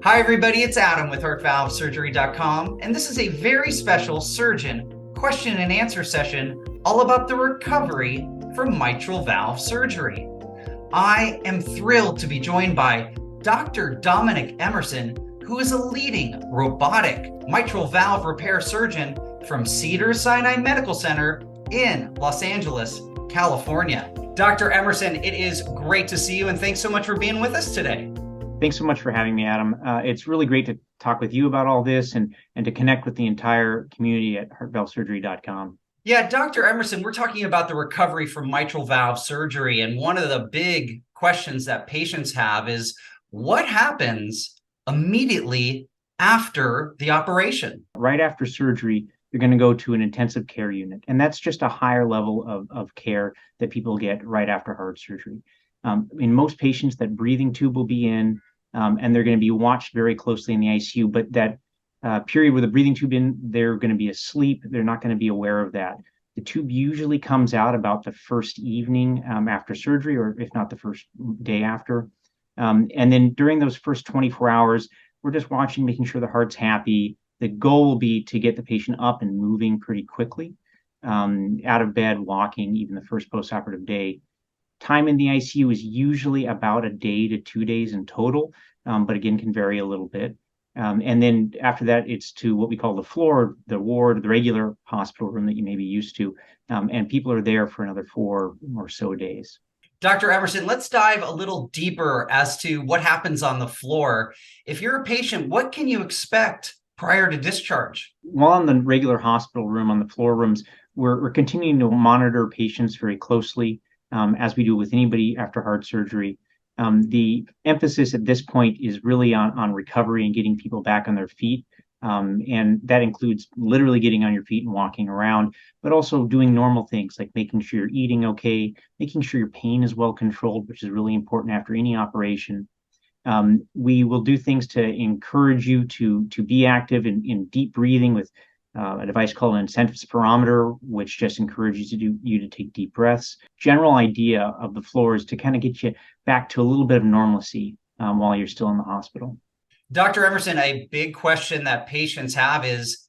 Hi, everybody. It's Adam with HeartValveSurgery.com, and this is a very special surgeon question and answer session all about the recovery from mitral valve surgery. I am thrilled to be joined by Dr. Dominic Emerson, who is a leading robotic mitral valve repair surgeon from Cedars-Sinai Medical Center in Los Angeles, California. Dr. Emerson, it is great to see you, and thanks so much for being with us today. Thanks so much for having me, Adam. It's really great to talk with you about all this and to connect with the entire community at HeartValveSurgery.com. Yeah, Dr. Emerson, we're talking about the recovery from mitral valve surgery. And one of the big questions that patients have is what happens immediately after the operation? Right after surgery, you're going to go to an intensive care unit. And that's just a higher level of care that people get right after heart surgery. In most patients, that breathing tube will be in, and they're going to be watched very closely in the ICU. But that period with the breathing tube in, they're going to be asleep. They're not going to be aware of that. The tube usually comes out about the first evening after surgery, or if not the first day after. And then during those first 24 hours, we're just watching, making sure the heart's happy. The goal will be to get the patient up and moving pretty quickly, out of bed, walking, even the first postoperative day. Time in the ICU is usually about a day to 2 days in total, but again, can vary a little bit. And then after that, it's to what we call the floor, the ward, the regular hospital room that you may be used to. And people are there for another 4 or so days. Dr. Emerson, let's dive a little deeper as to what happens on the floor. If you're a patient, what can you expect prior to discharge? While in the regular hospital room, on the floor rooms, we're continuing to monitor patients very closely, as we do with anybody after heart surgery. The emphasis at this point is really on recovery and getting people back on their feet. And that includes literally getting on your feet and walking around, but also doing normal things like making sure you're eating okay, making sure your pain is well controlled, which is really important after any operation. We will do things to encourage you to be active in deep breathing with a device called an incentive spirometer, which just encourages you to take deep breaths. General idea of the floor is to kind of get you back to a little bit of normalcy while you're still in the hospital. Dr. Emerson, a big question that patients have is,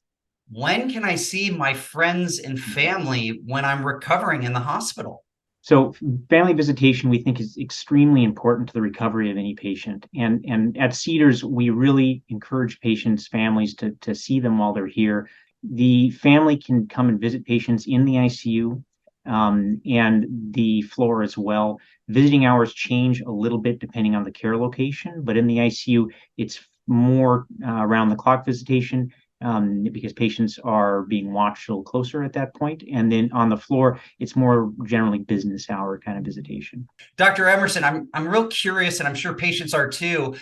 when can I see my friends and family when I'm recovering in the hospital? So family visitation, we think, is extremely important to the recovery of any patient. And at Cedars, we really encourage patients' families to see them while they're here. The family can come and visit patients in the ICU and the floor as well. Visiting hours change a little bit depending on the care location, but in the ICU, it's more around the clock visitation because patients are being watched a little closer at that point. And then on the floor, it's more generally business hour kind of visitation. Dr. Emerson, I'm real curious, and I'm sure patients are too.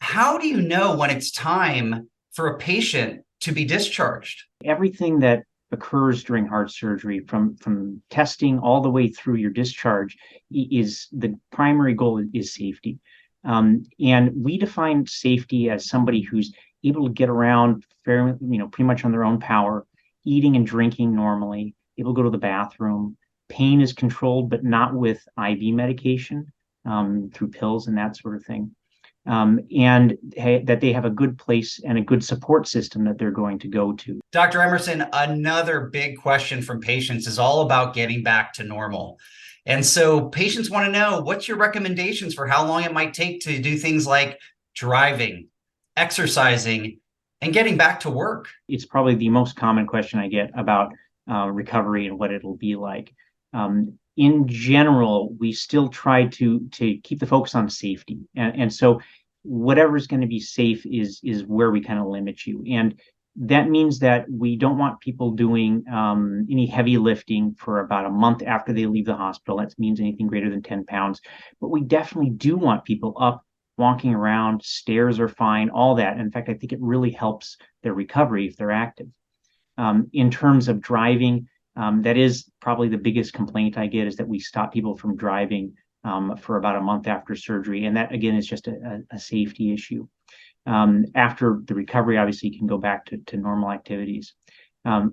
How do you know when it's time for a patient to be discharged? Everything that occurs during heart surgery, from testing all the way through your discharge, is the primary goal is safety. And we define safety as somebody who's able to get around fairly, pretty much on their own power, eating and drinking normally, able to go to the bathroom. Pain is controlled, but not with IV medication, through pills and that sort of thing. And that they have a good place and a good support system that they're going to go to. Dr. Emerson, another big question from patients is all about getting back to normal. And so patients want to know, what's your recommendations for how long it might take to do things like driving, exercising, and getting back to work? It's probably the most common question I get about recovery and what it'll be like. In general, we still try to keep the focus on safety. And so whatever's going to be safe is where we kind of limit you. And that means that we don't want people doing any heavy lifting for about a month after they leave the hospital. That means anything greater than 10 pounds. But we definitely do want people up, walking around. Stairs are fine, all that. In fact, I think it really helps their recovery if they're active. In terms of driving, that is probably the biggest complaint I get, is that we stop people from driving for about a month after surgery. And that, again, is just a safety issue. After the recovery, obviously, you can go back to normal activities.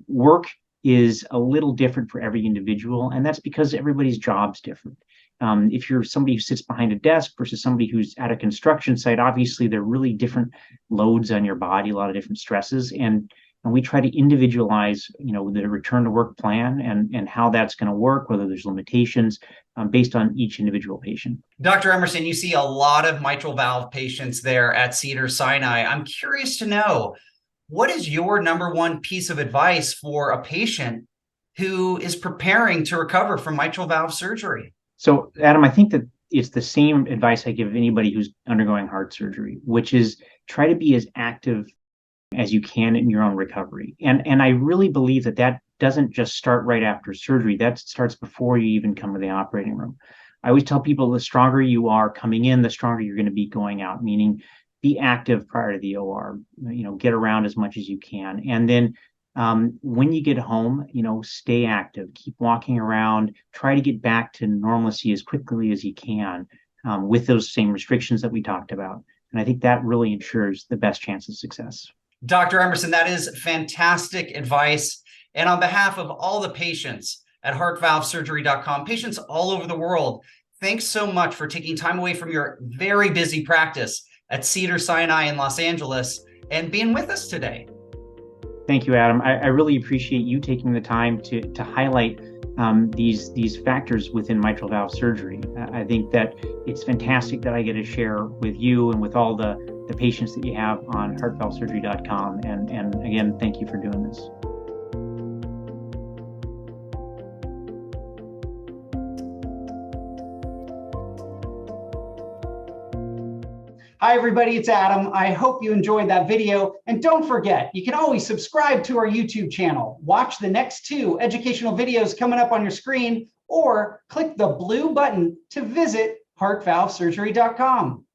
Work is a little different for every individual, and that's because everybody's job's different. If you're somebody who sits behind a desk versus somebody who's at a construction site, obviously there are really different loads on your body, a lot of different stresses, and we try to individualize, the return to work plan and how that's going to work, whether there's limitations based on each individual patient. Dr. Emerson, you see a lot of mitral valve patients there at Cedars-Sinai. I'm curious to know, what is your number one piece of advice for a patient who is preparing to recover from mitral valve surgery? So, Adam, I think that it's the same advice I give anybody who's undergoing heart surgery, which is try to be as active as you can in your own recovery. And I really believe that doesn't just start right after surgery. That starts before you even come to the operating room. I always tell people the stronger you are coming in, the stronger you're going to be going out, meaning be active prior to the OR, get around as much as you can. And then when you get home, stay active, keep walking around, try to get back to normalcy as quickly as you can with those same restrictions that we talked about. And I think that really ensures the best chance of success. Dr. Emerson, that is fantastic advice. And on behalf of all the patients at HeartValveSurgery.com, patients all over the world, thanks so much for taking time away from your very busy practice at Cedars-Sinai in Los Angeles and being with us today. Thank you, Adam. I really appreciate you taking the time to highlight these factors within mitral valve surgery. I think that it's fantastic that I get to share with you and with all the patients that you have on HeartValveSurgery.com. And again, thank you for doing this. Hi, everybody, it's Adam. I hope you enjoyed that video. And don't forget, you can always subscribe to our YouTube channel, watch the next 2 educational videos coming up on your screen, or click the blue button to visit HeartValveSurgery.com.